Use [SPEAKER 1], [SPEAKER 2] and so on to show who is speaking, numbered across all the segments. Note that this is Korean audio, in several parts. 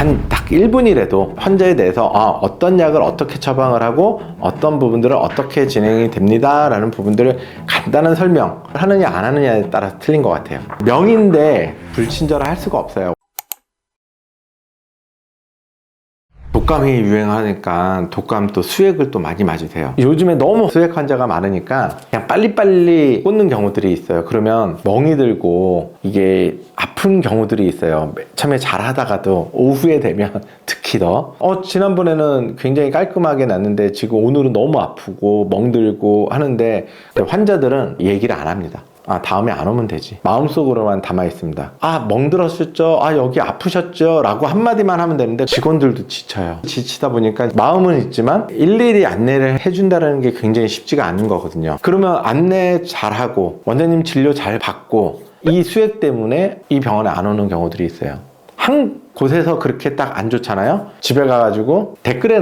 [SPEAKER 1] 한 딱 1분이라도 환자에 대해서 어떤 약을 어떻게 처방을 하고 어떤 부분들을 어떻게 진행이 됩니다 라는 부분들을 간단한 설명을 하느냐 안 하느냐에 따라서 틀린 것 같아요. 명인데 불친절을 할 수가 없어요. 독감이 유행하니까 독감 또 수액을 또 많이 맞으세요. 요즘에 너무 수액 환자가 많으니까 그냥 빨리빨리 꽂는 경우들이 있어요. 그러면 멍이 들고 이게 아픈 경우들이 있어요. 처음에 잘 하다가도 오후에 되면 특히 더 지난번에는 굉장히 깔끔하게 났는데 지금 오늘은 너무 아프고 멍들고 하는데 환자들은 얘기를 안 합니다. 다음에 안 오면 되지. 마음속으로만 담아 있습니다. 멍들었었죠? 여기 아프셨죠? 라고 한마디만 하면 되는데 직원들도 지쳐요. 지치다 보니까 마음은 있지만 일일이 안내를 해준다는 게 굉장히 쉽지가 않은 거거든요. 그러면 안내 잘하고 원장님 진료 잘 받고 이 수액 때문에 이 병원에 안 오는 경우들이 있어요. 한 곳에서 그렇게 딱 안 좋잖아요. 집에 가가지고 댓글에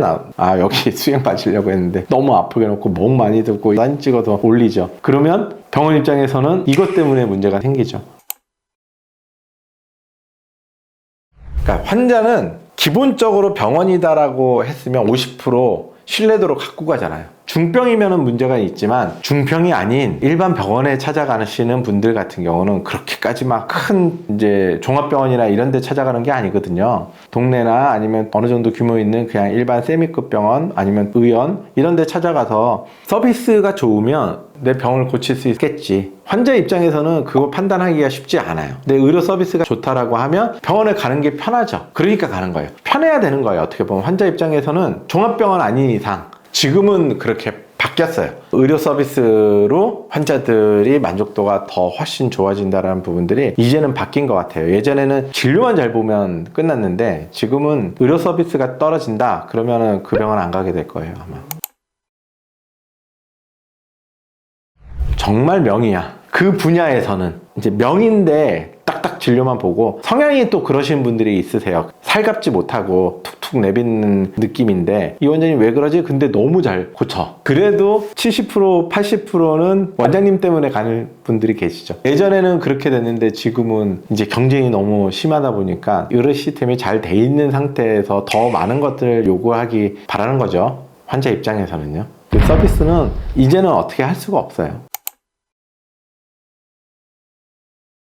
[SPEAKER 1] 여기 수액 맞으려고 했는데 너무 아프게 놓고 멍 많이 듣고 사진 찍어서 올리죠. 그러면 병원 입장에서는 이것 때문에 문제가 생기죠. 그러니까 환자는 기본적으로 병원이다라고 했으면 50% 신뢰도로 갖고 가잖아요. 중병이면 문제가 있지만 중병이 아닌 일반 병원에 찾아가시는 분들 같은 경우는 그렇게까지 막 큰 이제 종합병원이나 이런 데 찾아가는 게 아니거든요. 동네나 아니면 어느 정도 규모 있는 그냥 일반 세미급 병원 아니면 의원 이런 데 찾아가서 서비스가 좋으면 내 병을 고칠 수 있겠지. 환자 입장에서는 그거 판단하기가 쉽지 않아요. 내 의료 서비스가 좋다라고 하면 병원에 가는 게 편하죠. 그러니까 가는 거예요. 편해야 되는 거예요. 어떻게 보면 환자 입장에서는 종합병원 아닌 이상 지금은 그렇게 바뀌었어요. 의료 서비스로 환자들이 만족도가 더 훨씬 좋아진다는 부분들이 이제는 바뀐 것 같아요. 예전에는 진료만 잘 보면 끝났는데 지금은 의료 서비스가 떨어진다 그러면은 그 병원 안 가게 될 거예요 아마. 정말 명이야. 그 분야에서는 이제 명인데 딱딱 진료만 보고 성향이 또 그러신 분들이 있으세요. 살갑지 못하고 툭툭 내뱉는 느낌인데 이 원장님 왜 그러지? 근데 너무 잘 고쳐. 그래도 70% 80%는 원장님 때문에 가는 분들이 계시죠. 예전에는 그렇게 됐는데 지금은 이제 경쟁이 너무 심하다 보니까 의료 시스템이 잘 돼 있는 상태에서 더 많은 것들을 요구하기 바라는 거죠. 환자 입장에서는요. 그 서비스는 이제는 어떻게 할 수가 없어요.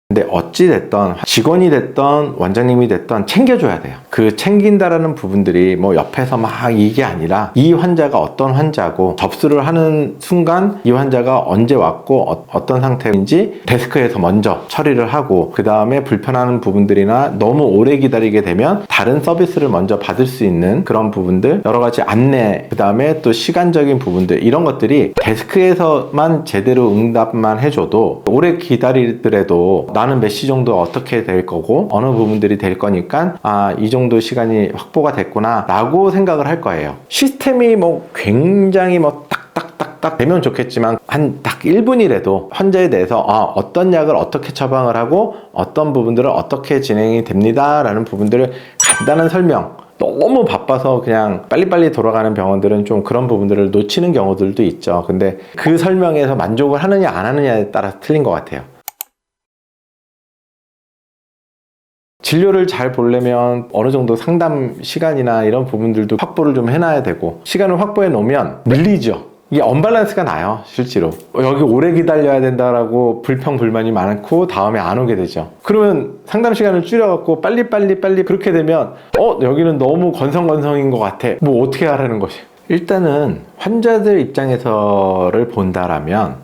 [SPEAKER 1] 근데 어찌됐던 직원이 됐던 원장님이 됐던 챙겨줘야 돼요. 그 챙긴다라는 부분들이 뭐 옆에서 막 이게 아니라 이 환자가 어떤 환자고 접수를 하는 순간 이 환자가 언제 왔고 어떤 상태인지 데스크에서 먼저 처리를 하고 그 다음에 불편한 부분들이나 너무 오래 기다리게 되면 다른 서비스를 먼저 받을 수 있는 그런 부분들 여러 가지 안내 그 다음에 또 시간적인 부분들 이런 것들이 데스크에서만 제대로 응답만 해줘도 오래 기다리더라도 나는 몇 시 정도 어떻게 될 거고 어느 부분들이 될 거니까 이 정도 시간이 확보가 됐구나 라고 생각을 할 거예요. 시스템이 뭐 굉장히 뭐 딱딱딱딱 되면 좋겠지만 한 딱 1분이라도 환자에 대해서 어떤 약을 어떻게 처방을 하고 어떤 부분들을 어떻게 진행이 됩니다 라는 부분들을 간단한 설명 너무 바빠서 그냥 빨리빨리 돌아가는 병원들은 좀 그런 부분들을 놓치는 경우들도 있죠. 근데 그 설명에서 만족을 하느냐 안 하느냐에 따라서 틀린 것 같아요. 진료를 잘 보려면 어느 정도 상담 시간이나 이런 부분들도 확보를 좀 해놔야 되고 시간을 확보해 놓으면 밀리죠. 이게 언밸런스가 나요. 실제로 여기 오래 기다려야 된다라고 불평불만이 많고 다음에 안 오게 되죠. 그러면 상담 시간을 줄여갖고 빨리 그렇게 되면 여기는 너무 건성건성인 것 같아. 뭐 어떻게 하라는 것이. 일단은 환자들 입장에서를 본다라면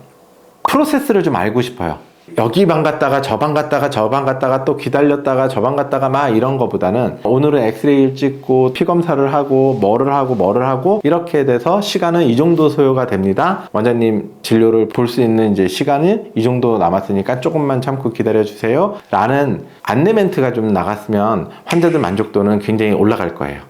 [SPEAKER 1] 프로세스를 좀 알고 싶어요. 여기 방 갔다가 저 방 갔다가 또 기다렸다가 저 방 갔다가 막 이런 거보다는 오늘은 엑스레이를 찍고 피 검사를 하고 뭐를 하고 이렇게 돼서 시간은 이 정도 소요가 됩니다. 원장님 진료를 볼 수 있는 이제 시간은 이 정도 남았으니까 조금만 참고 기다려 주세요 라는 안내 멘트가 좀 나갔으면 환자들 만족도는 굉장히 올라갈 거예요.